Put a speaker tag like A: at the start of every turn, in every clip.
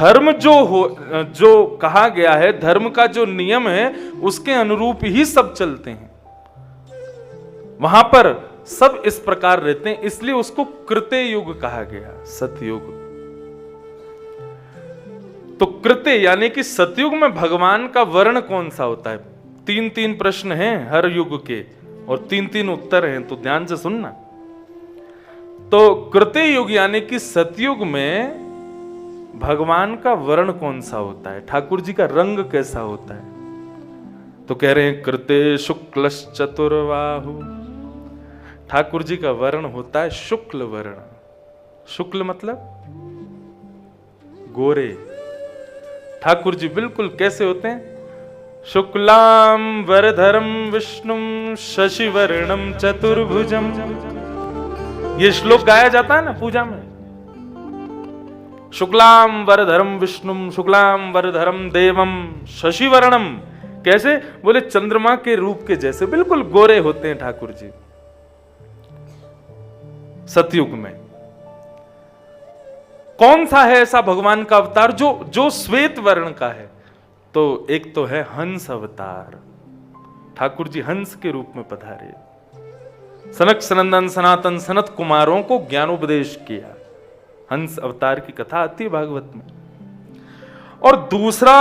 A: धर्म जो कहा गया है, धर्म का जो नियम है उसके अनुरूप ही सब चलते हैं। वहां पर सब इस प्रकार रहते हैं, इसलिए उसको कृत्य युग कहा गया, सतयुग। तो कृत्य यानी कि सतयुग में भगवान का वर्ण कौन सा होता है? 3-3 प्रश्न हैं हर युग के और 3-3 उत्तर हैं, तो ध्यान से सुनना। तो कृत्य युग यानी कि सतयुग में भगवान का वर्ण कौन सा होता है, ठाकुर जी का रंग कैसा होता है? तो कह रहे हैं कृत्य शुक्लश्च चतुर्बाहु, ठाकुर जी का वर्ण होता है शुक्ल वर्ण। शुक्ल मतलब गोरे। ठाकुर जी बिल्कुल कैसे होते हैं? शुक्लाम वरधरम विष्णुम शशिवर्णम चतुर्भुजम। ये श्लोक गाया जाता है ना पूजा में। शुक्लाम वरधरम विष्णुम शुक्लाम वरधरम देवम शशिवर्णम। कैसे? बोले चंद्रमा के रूप के जैसे बिल्कुल गोरे होते हैं ठाकुर जी सतयुग में। कौन सा है ऐसा भगवान का अवतार जो श्वेत वर्ण का है? तो एक तो है हंस अवतार, ठाकुर जी हंस के रूप में पधारे, सनक सनंदन सनातन सनत कुमारों को ज्ञानोपदेश किया। हंस अवतार की कथा आती है भागवत में। और दूसरा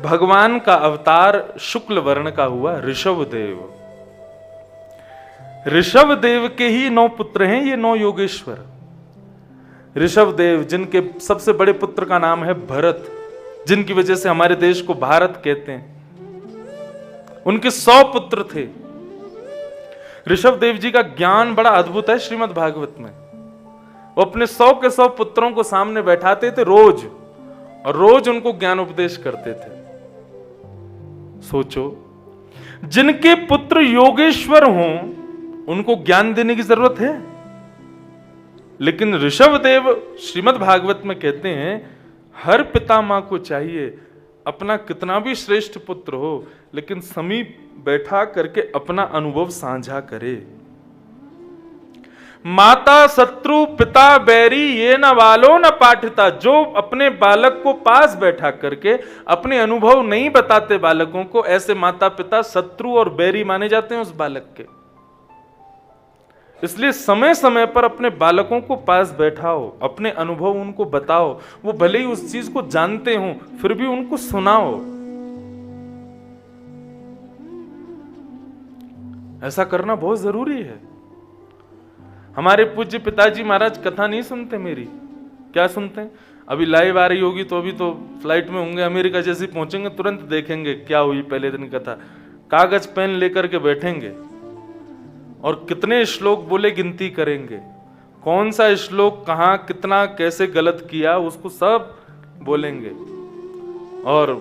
A: भगवान का अवतार शुक्ल वर्ण का हुआ ऋषभदेव। ऋषभदेव के ही 9 पुत्र हैं ये 9 योगेश्वर। ऋषभदेव जिनके सबसे बड़े पुत्र का नाम है भरत, जिनकी वजह से हमारे देश को भारत कहते हैं। उनके 100 पुत्र थे। ऋषभदेव जी का ज्ञान बड़ा अद्भुत है श्रीमद् भागवत में। वो अपने 100 के 100 पुत्रों को सामने बैठाते थे रोज, और रोज उनको ज्ञान उपदेश करते थे। सोचो, जिनके पुत्र योगेश्वर हों उनको ज्ञान देने की जरूरत है? लेकिन ऋषभदेव श्रीमद् भागवत में कहते हैं हर पिता मां को चाहिए अपना कितना भी श्रेष्ठ पुत्र हो लेकिन समीप बैठा करके अपना अनुभव साझा करे। माता शत्रु पिता बैरी ये न वालो न पाठिता। जो अपने बालक को पास बैठा करके अपने अनुभव नहीं बताते बालकों को, ऐसे माता पिता शत्रु और बैरी माने जाते हैं उस बालक के। इसलिए समय समय पर अपने बालकों को पास बैठाओ, अपने अनुभव उनको बताओ। वो भले ही उस चीज को जानते हो फिर भी उनको सुनाओ। ऐसा करना बहुत जरूरी है। हमारे पूज्य पिताजी महाराज कथा नहीं सुनते मेरी। क्या सुनते हैं? अभी लाइव आ रही होगी तो अभी तो फ्लाइट में होंगे, अमेरिका जैसे पहुंचेंगे तुरंत देखेंगे क्या हुई पहले दिन कथा। कागज पेन लेकर के बैठेंगे और कितने श्लोक बोले गिनती करेंगे, कौन सा श्लोक कहां कितना कैसे गलत किया उसको सब बोलेंगे, और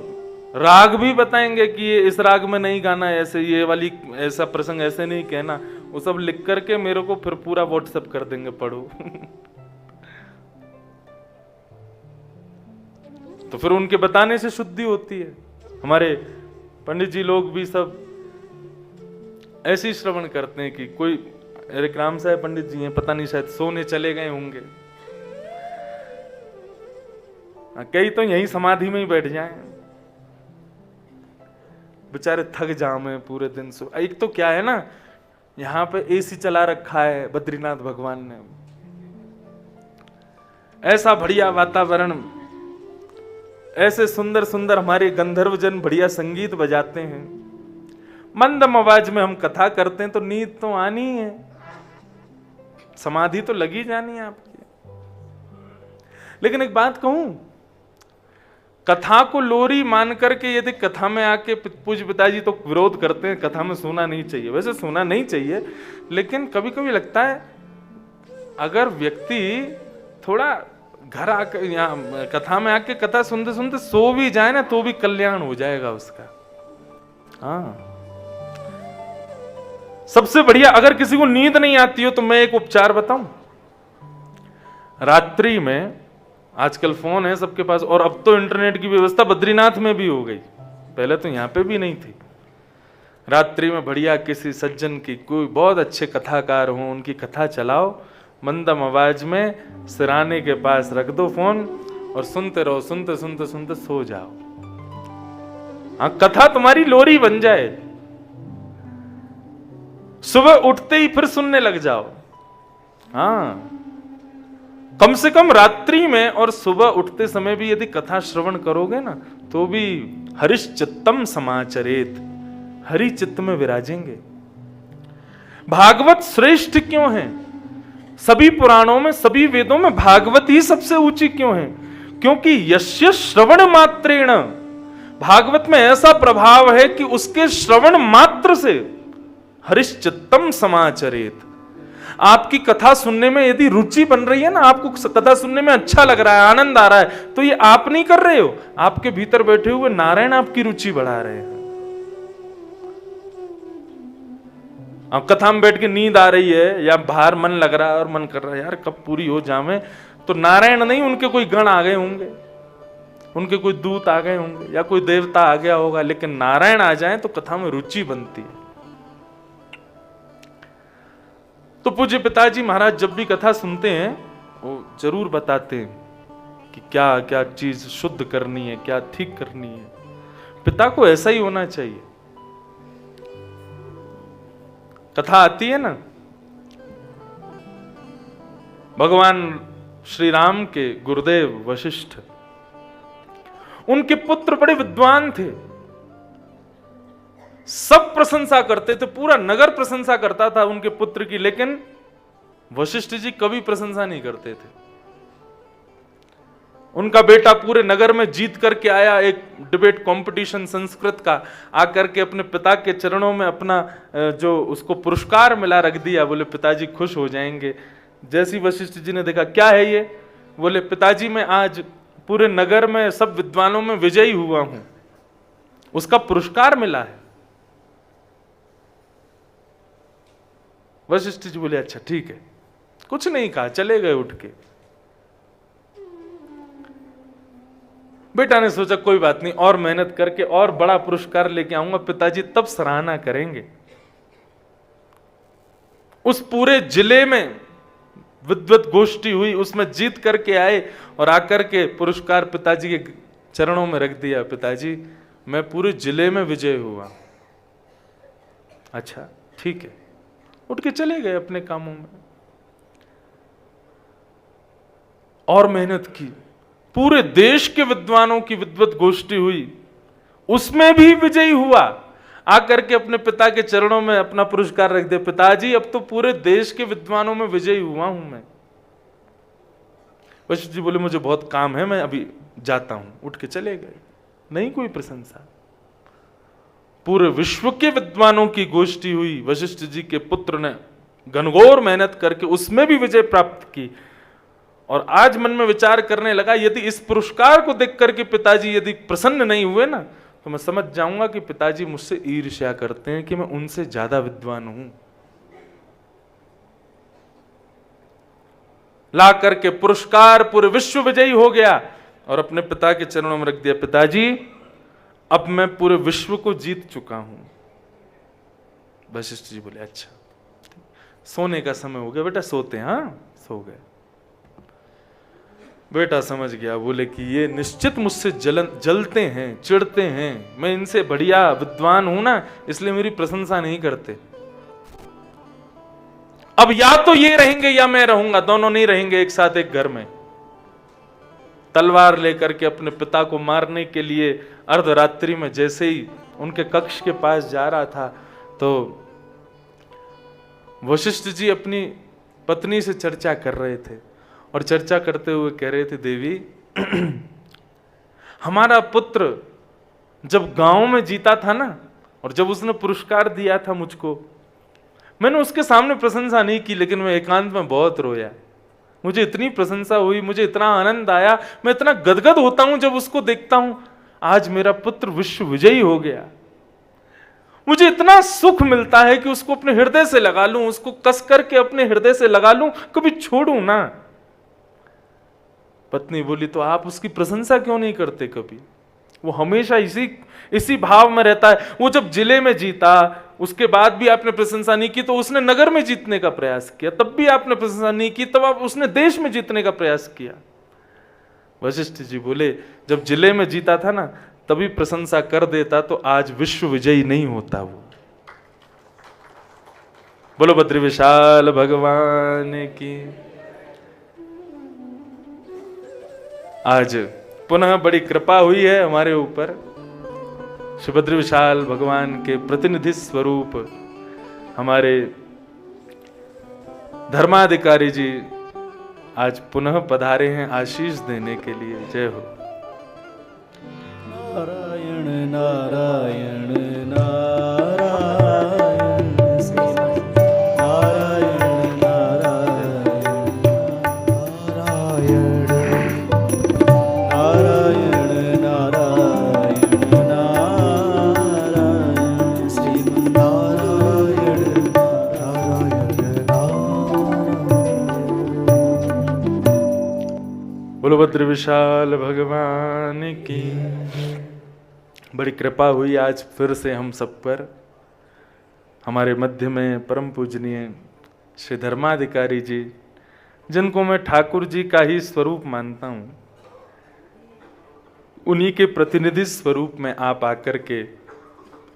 A: राग भी बताएंगे कि ये इस राग में नहीं गाना, ऐसे ये वाली ऐसा प्रसंग ऐसे नहीं कहना। वो सब लिख करके मेरे को फिर पूरा व्हाट्सएप कर देंगे, पढ़ो। तो फिर उनके बताने से शुद्धि होती है। हमारे पंडित जी लोग भी सब ऐसे ही श्रवण करते हैं कि कोई राम साहब पंडित जी हैं, पता नहीं शायद सोने चले गए होंगे, कई तो यही समाधि में ही बैठ जाएं, बेचारे थक जामे पूरे दिन सो। एक तो क्या है ना, यहां पे एसी चला रखा है बद्रीनाथ भगवान ने, ऐसा बढ़िया वातावरण, ऐसे सुंदर सुंदर हमारे गंधर्व जन बढ़िया संगीत बजाते हैं, मंदम आवाज में हम कथा करते हैं तो नींद तो आनी है, समाधि तो लगी जानी है आपकी। लेकिन एक बात कहूं, कथा को लोरी मान करके यदि कथा में आके पूज्य पिताजी तो विरोध करते हैं, कथा में सोना नहीं चाहिए। वैसे सोना नहीं चाहिए, लेकिन कभी कभी लगता है अगर व्यक्ति थोड़ा घर आकर यहाँ कथा में आके कथा सुनते सुनते सो भी जाए ना तो भी कल्याण हो जाएगा उसका। हाँ, सबसे बढ़िया, अगर किसी को नींद नहीं आती हो तो मैं एक उपचार बताऊं। रात्रि में आजकल फोन है सबके पास, और अब तो इंटरनेट की व्यवस्था बद्रीनाथ में भी हो गई, पहले तो यहां पे भी नहीं थी। रात्रि में बढ़िया किसी सज्जन की, कोई बहुत अच्छे कथाकार हो, उनकी कथा चलाओ, मंदम आवाज में सिराने के पास रख दो फोन, और सुनते रहो, सुनते सुनते सुनते सो जाओ। हाँ, कथा तुम्हारी लोरी बन जाए, सुबह उठते ही फिर सुनने लग जाओ। हाँ, कम से कम रात्रि में और सुबह उठते समय भी यदि कथा श्रवण करोगे ना, तो भी हरिश्चित्तम समाचरेत, हरि चित्त में विराजेंगे। भागवत श्रेष्ठ क्यों है? सभी पुराणों में, सभी वेदों में भागवत ही सबसे ऊंची क्यों है? क्योंकि यस्य श्रवण मात्रेण, भागवत में ऐसा प्रभाव है कि उसके श्रवण मात्र से हरिश्चित्तम समाचरेत, आपकी कथा सुनने में यदि रुचि बन रही है ना, आपको कथा सुनने में अच्छा लग रहा है, आनंद आ रहा है, तो ये आप नहीं कर रहे हो, आपके भीतर बैठे हुए नारायण आपकी रुचि बढ़ा रहे हैं। अब कथा में बैठ के नींद आ रही है या बाहर मन लग रहा है और मन कर रहा है यार कब पूरी हो जावे, तो नारायण नहीं, उनके कोई गण आ गए होंगे, उनके कोई दूत आ गए होंगे या कोई देवता आ गया होगा, लेकिन नारायण आ जाए तो कथा में रुचि बनती है। तो पूज्य पिताजी महाराज जब भी कथा सुनते हैं वो जरूर बताते हैं कि क्या क्या चीज शुद्ध करनी है, क्या ठीक करनी है। पिता को ऐसा ही होना चाहिए। कथा आती है ना, भगवान श्री राम के गुरुदेव वशिष्ठ, उनके पुत्र बड़े विद्वान थे, सब प्रशंसा करते थे, पूरा नगर प्रशंसा करता था उनके पुत्र की, लेकिन वशिष्ठ जी कभी प्रशंसा नहीं करते थे। उनका बेटा पूरे नगर में जीत करके आया, एक डिबेट कंपटीशन संस्कृत का, आकर के अपने पिता के चरणों में अपना जो उसको पुरस्कार मिला रख दिया, बोले पिताजी खुश हो जाएंगे। जैसी वशिष्ठ जी ने देखा क्या है ये, बोले पिताजी मैं आज पूरे नगर में सब विद्वानों में विजयी हुआ हूं, उसका पुरस्कार मिला है। वशिष्ठ जी बोले अच्छा ठीक है, कुछ नहीं कहा, चले गए उठ के। बेटा ने सोचा कोई बात नहीं, और मेहनत करके और बड़ा पुरस्कार लेके आऊंगा, पिताजी तब सराहना करेंगे। उस पूरे जिले में विद्वत गोष्ठी हुई, उसमें जीत करके आए और आकर के पुरस्कार पिताजी के चरणों में रख दिया, पिताजी मैं पूरे जिले में विजय हुआ। अच्छा ठीक है, उठ के चले गए अपने कामों में। और मेहनत की, पूरे देश के विद्वानों की विद्वत गोष्ठी हुई, उसमें भी विजयी हुआ, आकर के अपने पिता के चरणों में अपना पुरस्कार रख दे, पिताजी अब तो पूरे देश के विद्वानों में विजयी हुआ हूं मैं। वशिष्ठ जी बोले मुझे बहुत काम है, मैं अभी जाता हूं, उठ के चले गए। नहीं कोई प्रशंसा, पूरे विश्व के विद्वानों की गोष्ठी हुई, वशिष्ठ जी के पुत्र ने घनघोर मेहनत करके उसमें भी विजय प्राप्त की। और आज मन में विचार करने लगा, यदि इस पुरस्कार को देख करके पिताजी यदि प्रसन्न नहीं हुए ना, तो मैं समझ जाऊंगा कि पिताजी मुझसे ईर्ष्या करते हैं कि मैं उनसे ज्यादा विद्वान हूं। ला करके पुरस्कार पूरे विश्व विजयी हो गया और अपने पिता के चरणों में रख दिया, पिताजी अब मैं पूरे विश्व को जीत चुका हूं। वशिष्ठ जी बोले अच्छा सोने का समय हो गया बेटा, सोते हैं। हाँ सो गए। बेटा समझ गया, बोले कि ये निश्चित मुझसे जलते हैं, चिढ़ते हैं, मैं इनसे बढ़िया विद्वान हूं ना, इसलिए मेरी प्रशंसा नहीं करते। अब या तो ये रहेंगे या मैं रहूंगा, दोनों नहीं रहेंगे एक साथ एक घर में। तलवार लेकर के अपने पिता को मारने के लिए अर्धरात्रि में जैसे ही उनके कक्ष के पास जा रहा था, तो वशिष्ठ जी अपनी पत्नी से चर्चा कर रहे थे और चर्चा करते हुए कह रहे थे, देवी हमारा पुत्र जब गांव में जीता था ना, और जब उसने पुरस्कार दिया था मुझको, मैंने उसके सामने प्रशंसा नहीं की, लेकिन मैं एकांत में बहुत रोया। मुझे इतनी प्रशंसा हुई, मुझे इतना आनंद आया, मैं इतना गदगद होता हूं जब उसको देखता हूं, आज मेरा पुत्र विश्व विजयी हो गया। मुझे इतना सुख मिलता है कि उसको अपने हृदय से लगा लूं, उसको कस करके अपने हृदय से लगा लूं, कभी छोड़ूं ना। पत्नी बोली तो आप उसकी प्रशंसा क्यों नहीं करते कभी? वो हमेशा इसी भाव में रहता है। वो जब जिले में जीता उसके बाद भी आपने प्रशंसा नहीं की, तो उसने नगर में जीतने का प्रयास किया, तब भी आपने प्रशंसा नहीं की, तब आप उसने देश में जीतने का प्रयास किया। वशिष्ठ जी बोले जब जिले में जीता था ना तभी प्रशंसा कर देता तो आज विश्व विजयी नहीं होता वो। बोलो बद्री विशाल भगवान की। आज पुनः बड़ी कृपा हुई है हमारे ऊपर, सुभद्र विशाल भगवान के प्रतिनिधि स्वरूप हमारे धर्माधिकारी जी आज पुनः पधारे हैं आशीष देने के लिए। जय हो।
B: नारायण नारायण नारायण नारायण नारायण नारायण नारायण नारायण श्रीमन्नारायण
A: बोलो भद्र विशाल भगवान की। बड़ी कृपा हुई आज फिर से हम सब पर। हमारे मध्य में परम पूजनीय श्री धर्माधिकारी जी, जिनको मैं ठाकुर जी का ही स्वरूप मानता हूँ, उन्हीं के प्रतिनिधि स्वरूप में आप आकर के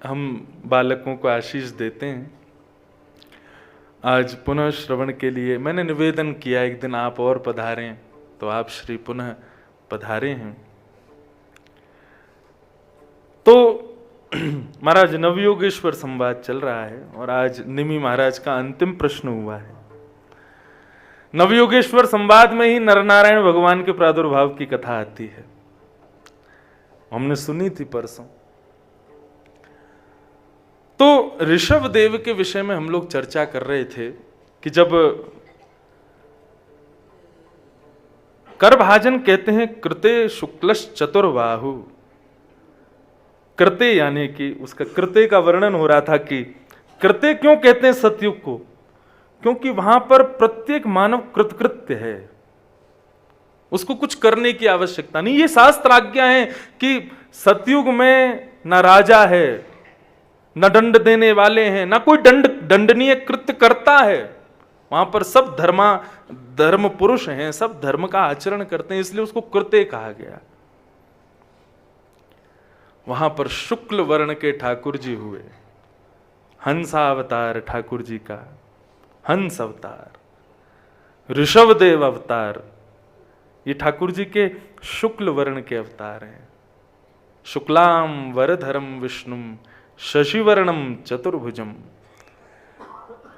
A: हम बालकों को आशीष देते हैं। आज पुनः श्रवण के लिए मैंने निवेदन किया एक दिन आप और पधारें, तो आप श्री पुनः पधारे हैं। तो महाराज नवयोगेश्वर संवाद चल रहा है और आज निमि महाराज का अंतिम प्रश्न हुआ है। नवयोगेश्वर संवाद में ही नरनारायण भगवान के प्रादुर्भाव की कथा आती है, हमने सुनी थी परसों। तो ऋषभ देव के विषय में हम लोग चर्चा कर रहे थे कि जब करभाजन कहते हैं कृते शुक्लश चतुर्बाहु, कृते यानी कि उसका कृते का वर्णन हो रहा था कि कृते क्यों कहते हैं सतयुग को, क्योंकि वहां पर प्रत्येक मानव कृतकृत्य है, उसको कुछ करने की आवश्यकता नहीं। ये शास्त्र आज्ञा है कि सतयुग में न राजा है, न दंड देने वाले हैं, न कोई दंडनीय कृत्य करता है। वहां पर सब धर्म पुरुष हैं, सब धर्म का आचरण करते हैं, इसलिए उसको कृत्य कहा गया। वहां पर शुक्ल वर्ण के ठाकुर जी हुए, हंसावतार ठाकुर जी का, हंस अवतार, ऋषभदेव अवतार, ये ठाकुर जी के शुक्ल वर्ण के अवतार हैं। शुक्लाम वरधरम विष्णुम शशिवर्णम चतुर्भुजम।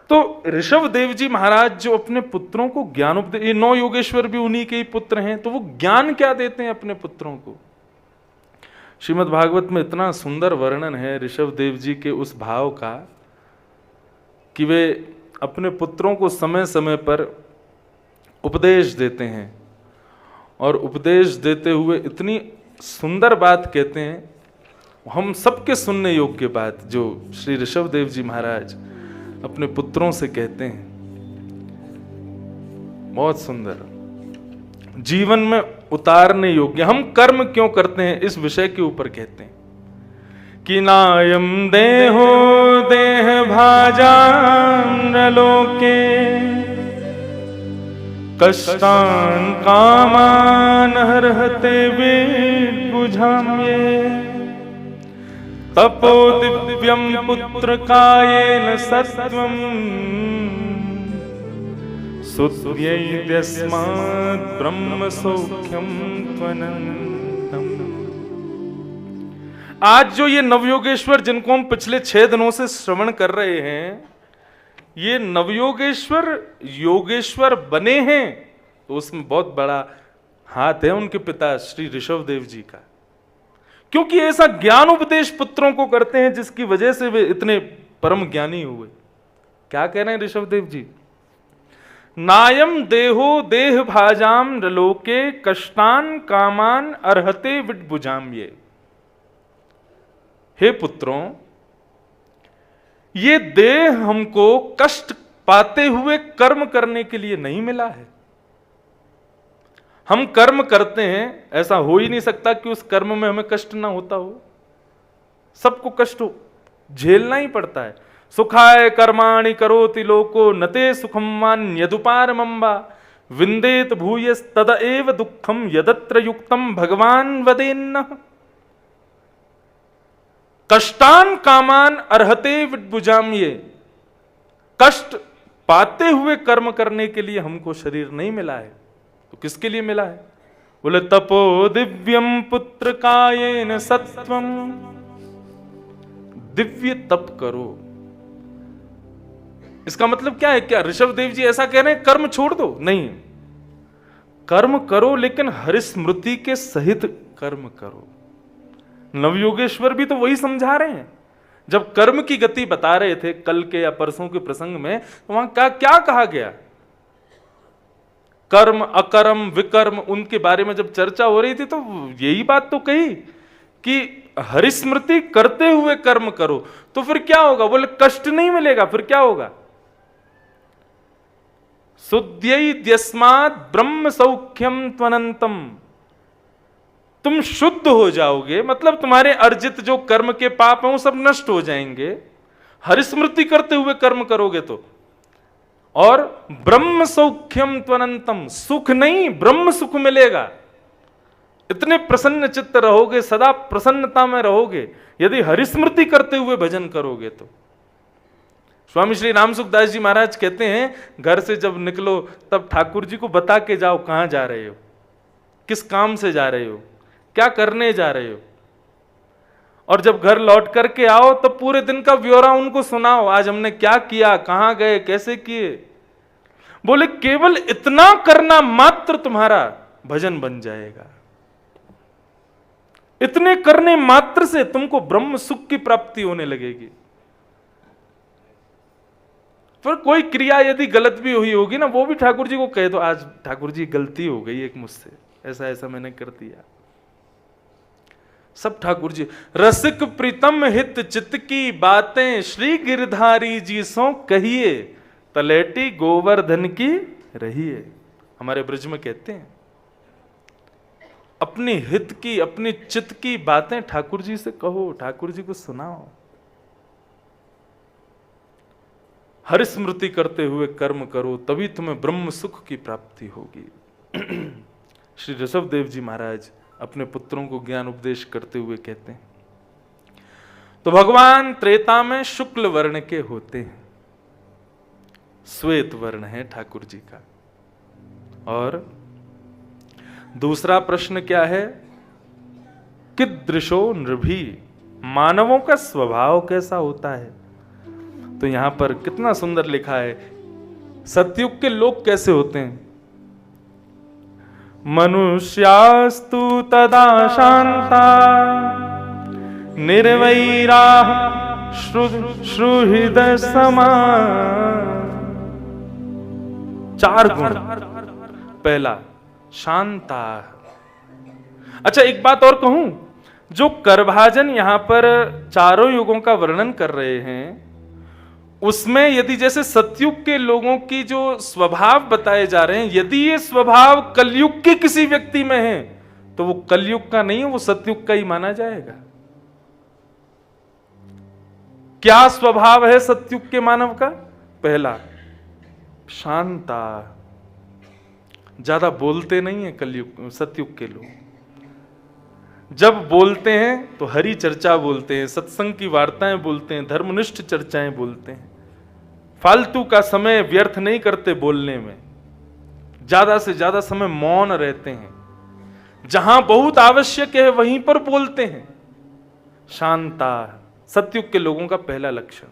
A: तो ऋषभ देव जी महाराज जो अपने पुत्रों को ज्ञान उपदेश, ये 9 योगेश्वर भी उन्हीं के ही पुत्र हैं, तो वो ज्ञान क्या देते हैं अपने पुत्रों को। श्रीमद् भागवत में इतना सुंदर वर्णन है ऋषभ देव जी के उस भाव का कि वे अपने पुत्रों को समय समय पर उपदेश देते हैं, और उपदेश देते हुए इतनी सुंदर बात कहते हैं, हम सबके सुनने योग्य बात जो श्री ऋषभ देव जी महाराज अपने पुत्रों से कहते हैं, बहुत सुंदर, जीवन में उतारने योग्य। हम कर्म क्यों करते हैं इस विषय के ऊपर कहते हैं कि नायम देहो देह भाजान लोके कष्टान कामान हरहते विद्बुझाम्ये तपो दिव्यम पुत्र कायेन सत्वम सुत्यैद्यस्मात् ब्रह्म सौख्यम त्वनन्तम। आज जो ये नवयोगेश्वर जिनको हम पिछले 6 दिनों से श्रवण कर रहे हैं, ये नवयोगेश्वर योगेश्वर बने हैं, तो उसमें बहुत बड़ा हाथ है उनके पिता श्री ऋषभ देव जी का, क्योंकि ऐसा ज्ञान उपदेश पुत्रों को करते हैं जिसकी वजह से वे इतने परम ज्ञानी हुए। क्या कह रहे हैं ऋषभ देव जी? नायम देहो देह भाजाम लोके कष्टान कामान अर्हते विद्बुझाम। ये हे पुत्रों, ये देह हमको कष्ट पाते हुए कर्म करने के लिए नहीं मिला है। हम कर्म करते हैं, ऐसा हो ही नहीं सकता कि उस कर्म में हमें कष्ट ना होता हो। सबको कष्ट झेलना ही पड़ता है। सुखाय कर्माणि करोति लोको नते सुखम मान यदुपारमंबा। विंदेत भूयस तद एव दुखम यदत्र युक्तम भगवान वदेन्न। कष्टान कामान अर्हते विद्भुजाम। ये कष्ट पाते हुए कर्म करने के लिए हमको शरीर नहीं मिला है, तो किसके लिए मिला है? बोले तपो दिव्यम पुत्र कायेन सत्वम। दिव्य तप करो। इसका मतलब क्या है? क्या ऋषभ देव जी ऐसा कह रहे हैं कर्म छोड़ दो? नहीं, कर्म करो लेकिन हरिस्मृति के सहित कर्म करो। नवयोगेश्वर भी तो वही समझा रहे हैं। जब कर्म की गति बता रहे थे कल के या परसों के प्रसंग में, तो वहां क्या कहा गया? कर्म, अकर्म, विकर्म, उनके बारे में जब चर्चा हो रही थी तो यही बात तो कही कि हरिस्मृति करते हुए कर्म करो। तो फिर क्या होगा? बोले कष्ट नहीं मिलेगा। फिर क्या होगा? शुद्ध्यस्मात् ब्रह्म सौख्यम त्वनंतम। तुम शुद्ध हो जाओगे, मतलब तुम्हारे अर्जित जो कर्म के पाप हैं वो सब नष्ट हो जाएंगे, हरिस्मृति करते हुए कर्म करोगे तो। और ब्रह्म सौख्यम त्वनंतम, सुख नहीं ब्रह्म सुख मिलेगा। इतने प्रसन्न चित्त रहोगे, सदा प्रसन्नता में रहोगे यदि हरिस्मृति करते हुए भजन करोगे तो। स्वामी श्री राम सुखदास जी महाराज कहते हैं घर से जब निकलो तब ठाकुर जी को बता के जाओ कहां जा रहे हो, किस काम से जा रहे हो, क्या करने जा रहे हो। और जब घर लौट करके आओ तब पूरे दिन का ब्यौरा उनको सुनाओ, आज हमने क्या किया, कहां गए, कैसे किए। बोले केवल इतना करना मात्र तुम्हारा भजन बन जाएगा। इतने करने मात्र से तुमको ब्रह्म सुख की प्राप्ति होने लगेगी। फिर कोई क्रिया यदि गलत भी हुई होगी ना, वो भी ठाकुर जी को कह दो, आज ठाकुर जी गलती हो गई एक मुझसे, ऐसा ऐसा मैंने कर दिया। सब ठाकुर जी। रसिक प्रीतम हित चित्त की बातें श्री गिरधारी जी सो कहिए, तलेटी गोवर्धन की रहिए। हमारे ब्रज में कहते हैं अपनी हित की, अपनी चित्त की बातें ठाकुर जी से कहो, ठाकुर जी को सुनाओ। हरिस्मृति करते हुए कर्म करो, तभी तुम्हें ब्रह्म सुख की प्राप्ति होगी। श्री ऋषभ देव जी महाराज अपने पुत्रों को ज्ञान उपदेश करते हुए कहते हैं, तो भगवान त्रेता में शुक्ल वर्ण के होते हैं, श्वेत वर्ण है ठाकुर जी का। और दूसरा प्रश्न क्या है? कीदृशो नृभी, मानवों का स्वभाव कैसा होता है? तो यहां पर कितना सुंदर लिखा है, सतयुग के लोग कैसे होते हैं। मनुष्यास्तु तदा शांता निर्वैरा श्रुहृदय समा। चार गुण। पहला शांता। अच्छा एक बात और कहूं, जो करभाजन यहां पर चारों युगों का वर्णन कर रहे हैं उसमें यदि जैसे सतयुग के लोगों की जो स्वभाव बताए जा रहे हैं, यदि ये स्वभाव कलयुग के किसी व्यक्ति में है तो वो कलयुग का नहीं है, वो सतयुग का ही माना जाएगा। क्या स्वभाव है सतयुग के मानव का? पहला शांता, ज्यादा बोलते नहीं है कलयुग सतयुग के लोग। जब बोलते हैं तो हरि चर्चा बोलते हैं, सत्संग की वार्ताएं बोलते हैं, धर्मनिष्ठ चर्चाएं बोलते हैं, फालतू का समय व्यर्थ नहीं करते बोलने में, ज्यादा से ज्यादा समय मौन रहते हैं, जहां बहुत आवश्यक है वहीं पर बोलते हैं। शांता सतयुग के लोगों का पहला लक्षण।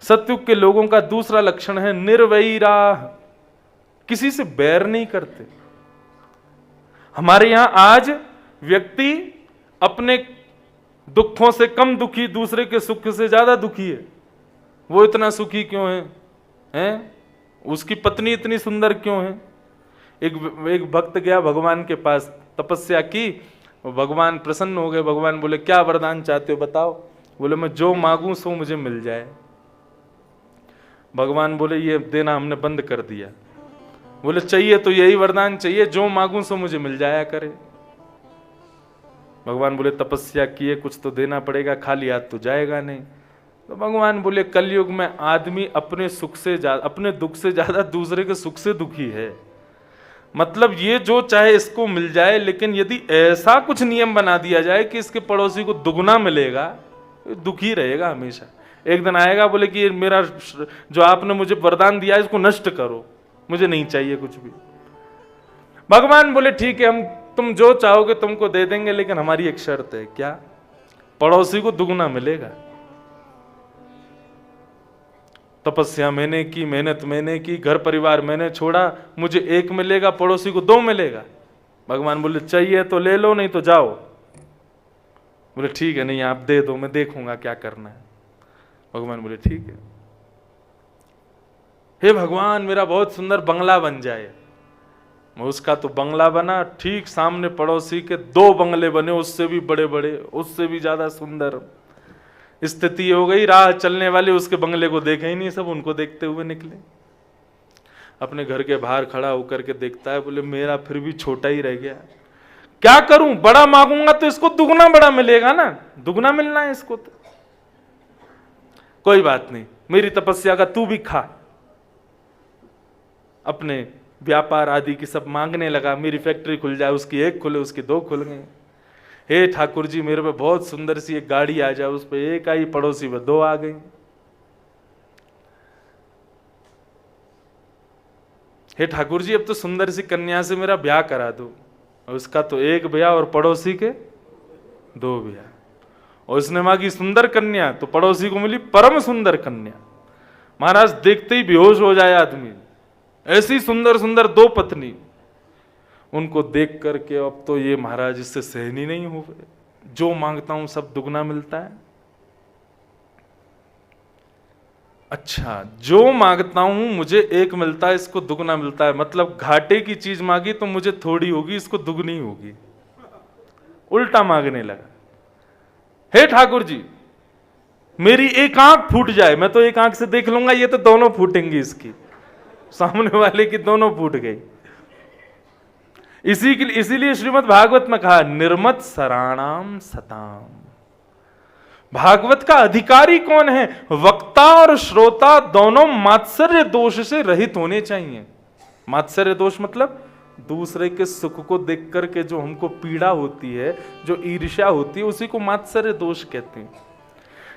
A: सतयुग के लोगों का दूसरा लक्षण है निर्वैरा, किसी से बैर नहीं करते। हमारे यहां आज व्यक्ति अपने दुखों से कम दुखी, दूसरे के सुख से ज्यादा दुखी है। वो इतना सुखी क्यों है? हैं? उसकी पत्नी इतनी सुंदर क्यों है? एक भक्त गया भगवान के पास, तपस्या की, भगवान प्रसन्न हो गए। भगवान बोले क्या वरदान चाहते हो बताओ। बोले मैं जो मांगू सो मुझे मिल जाए। भगवान बोले ये देना हमने बंद कर दिया। बोले चाहिए तो यही वरदान चाहिए, जो मांगू सो मुझे मिल जाया करे। भगवान बोले तपस्या किए, कुछ तो देना पड़ेगा, खाली हाथ तो जाएगा नहीं। तो भगवान बोले कलयुग में आदमी अपने सुख से ज्यादा, अपने दुख से ज्यादा दूसरे के सुख से दुखी है। मतलब ये जो चाहे इसको मिल जाए, लेकिन यदि ऐसा कुछ नियम बना दिया जाए कि इसके पड़ोसी को दुगना मिलेगा, दुखी रहेगा हमेशा। एक दिन आएगा बोले कि ये मेरा जो आपने मुझे वरदान दिया है इसको नष्ट करो, मुझे नहीं चाहिए कुछ भी। भगवान बोले ठीक है, हम तुम जो चाहोगे तुमको दे देंगे, लेकिन हमारी एक शर्त है। क्या? पड़ोसी को दुगना मिलेगा। तपस्या मैंने की, मेहनत मैंने की, घर परिवार मैंने छोड़ा, मुझे एक मिलेगा, पड़ोसी को दो मिलेगा। भगवान बोले चाहिए तो ले लो, नहीं तो जाओ। बोले ठीक है, नहीं आप दे दो, मैं देखूंगा क्या करना है। भगवान बोले ठीक है। हे भगवान, मेरा बहुत सुंदर बंगला बन जाए। उसका तो बंगला बना, ठीक सामने पड़ोसी के 2 बंगले बने, उससे भी बड़े बड़े, उससे भी ज्यादा सुंदर। स्थिति हो गई, राह चलने वाले उसके बंगले को देखे ही नहीं, सब उनको देखते हुए निकले। अपने घर के बाहर खड़ा होकर के देखता है, बोले मेरा फिर भी छोटा ही रह गया, क्या करूं? बड़ा मांगूंगा तो इसको दुगना बड़ा मिलेगा ना, दुगना मिलना है इसको तो। कोई बात नहीं, मेरी तपस्या का तू भी खा। अपने व्यापार आदि की सब मांगने लगा, मेरी फैक्ट्री खुल जाए, उसकी 1 खुले, उसकी 2 खुल गई। हे ठाकुर जी, मेरे पे बहुत सुंदर सी एक गाड़ी आ जाए, उस पर 1 आई, पड़ोसी पे 2 आ गई। हे ठाकुर जी, अब तो सुंदर सी कन्या से मेरा ब्याह करा दो। उसका तो 1 ब्याह और पड़ोसी के 2 ब्याह। और उसने मांगी सुंदर कन्या, तो पड़ोसी को मिली परम सुंदर कन्या। महाराज देखते ही बेहोश हो जाए आदमी, ऐसी सुंदर सुंदर 2 पत्नी। उनको देख करके अब तो ये महाराज इससे सहन ही नहीं हो, जो मांगता हूं सब दुगना मिलता है। अच्छा, जो मांगता हूं मुझे 1 मिलता है, इसको दुगना मिलता है, मतलब घाटे की चीज मांगी तो मुझे थोड़ी होगी, इसको दुगनी होगी। उल्टा मांगने लगा। हे ठाकुर जी, मेरी 1 आंख फूट जाए, मैं तो 1 आंख से देख लूंगा, ये तो दोनों फूटेंगी, इसकी सामने वाले की दोनों फूट गई। इसीलिए श्रीमद् भागवत में कहा निर्मत सराणाम सताम। भागवत का अधिकारी कौन है? वक्ता और श्रोता दोनों मात्सर्य दोष से रहित होने चाहिए। मात्सर्य दोष मतलब दूसरे के सुख को देख करके जो हमको पीड़ा होती है, जो ईर्ष्या होती है, उसी को मात्सर्य दोष कहते हैं।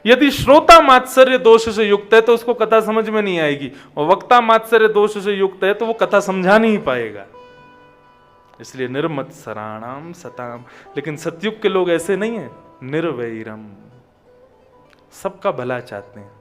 A: यदि श्रोता मात्सर्य दोष से युक्त है तो उसको कथा समझ में नहीं आएगी, और वक्ता मात्सर्य दोष से युक्त है तो वो कथा समझा नहीं पाएगा। इसलिए निर्मत सराणाम सताम। लेकिन सतयुग के लोग ऐसे नहीं है, निर्वैरम, सबका भला चाहते हैं।